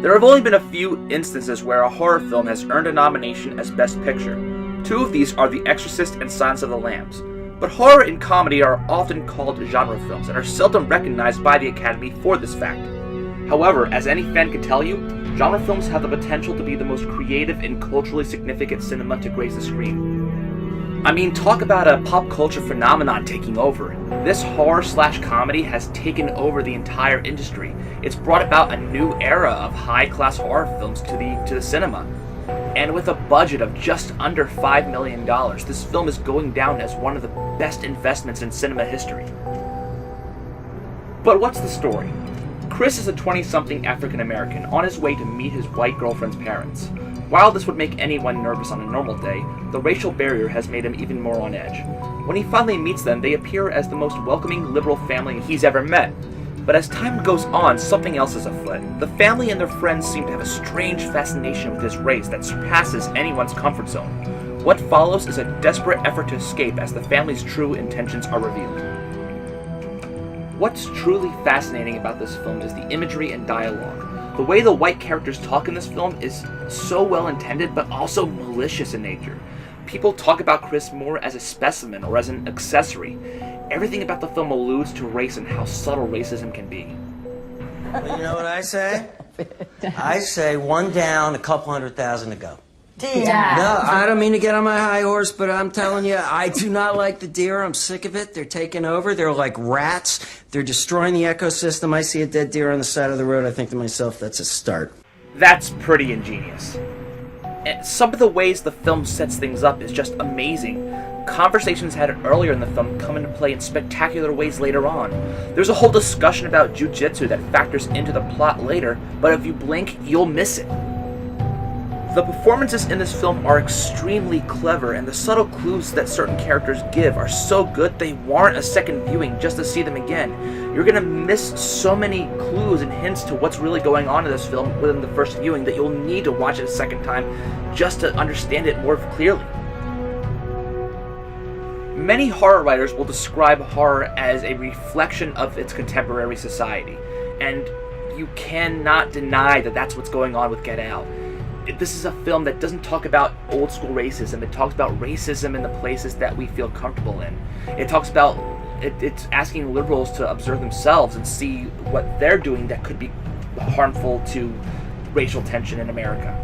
There have only been a few instances where a horror film has earned a nomination as Best Picture. Two of these are The Exorcist and Silence of the Lambs. But horror and comedy are often called genre films and are seldom recognized by the Academy for this fact. However, as any fan can tell you, genre films have the potential to be the most creative and culturally significant cinema to grace the screen. I mean, talk about a pop culture phenomenon taking over. This horror/comedy has taken over the entire industry. It's brought about a new era of high-class horror films to the cinema. And with a budget of just under $5 million, this film is going down as one of the best investments in cinema history. But what's the story? Chris is a 20-something African-American on his way to meet his white girlfriend's parents. While this would make anyone nervous on a normal day, the racial barrier has made him even more on edge. When he finally meets them, they appear as the most welcoming liberal family he's ever met. But as time goes on, something else is afoot. The family and their friends seem to have a strange fascination with his race that surpasses anyone's comfort zone. What follows is a desperate effort to escape as the family's true intentions are revealed. What's truly fascinating about this film is the imagery and dialogue. The way the white characters talk in this film is so well intended, but also malicious in nature. People talk about Chris more as a specimen or as an accessory. Everything about the film alludes to race and how subtle racism can be. Well, you know what I say? I say one down, a couple 100,000 to go. Dad. No, I don't mean to get on my high horse, but I'm telling you, I do not like the deer. I'm sick of it. They're taking over. They're like rats. They're destroying the ecosystem. I see a dead deer on the side of the road. I think to myself, that's a start. That's pretty ingenious. And some of the ways the film sets things up is just amazing. Conversations had earlier in the film come into play in spectacular ways later on. There's a whole discussion about jujitsu that factors into the plot later, but if you blink, you'll miss it. The performances in this film are extremely clever, and the subtle clues that certain characters give are so good they warrant a second viewing just to see them again. You're gonna miss so many clues and hints to what's really going on in this film within the first viewing that you'll need to watch it a second time just to understand it more clearly. Many horror writers will describe horror as a reflection of its contemporary society, and you cannot deny that that's what's going on with Get Out. This is a film that doesn't talk about old school racism. It talks about racism in the places that we feel comfortable in. It talks about, it's asking liberals to observe themselves and see what they're doing that could be harmful to racial tension in America.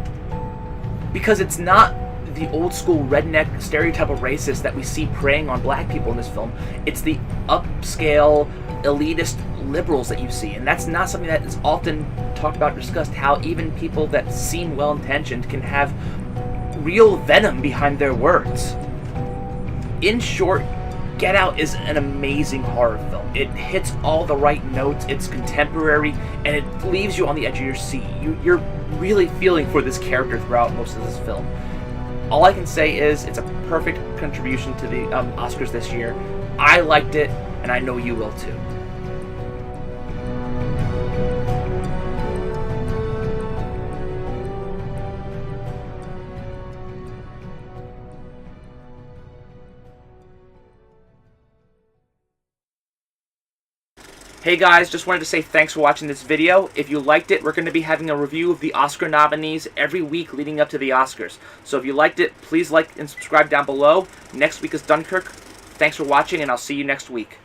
Because it's not the old school redneck stereotype of racist that we see preying on black people in this film. It's the upscale, elitist liberals that you see, and that's not something that is often talked about or discussed, how even people that seem well-intentioned can have real venom behind their words. In short, Get Out is an amazing horror film. It hits all the right notes, it's contemporary, and it leaves you on the edge of your seat. You're really feeling for this character throughout most of this film. All I can say is it's a perfect contribution to the Oscars this year. I liked it, and I know you will too. Hey guys, just wanted to say thanks for watching this video. If you liked it, we're going to be having a review of the Oscar nominees every week leading up to the Oscars. So if you liked it, please like and subscribe down below. Next week is Dunkirk. Thanks for watching, and I'll see you next week.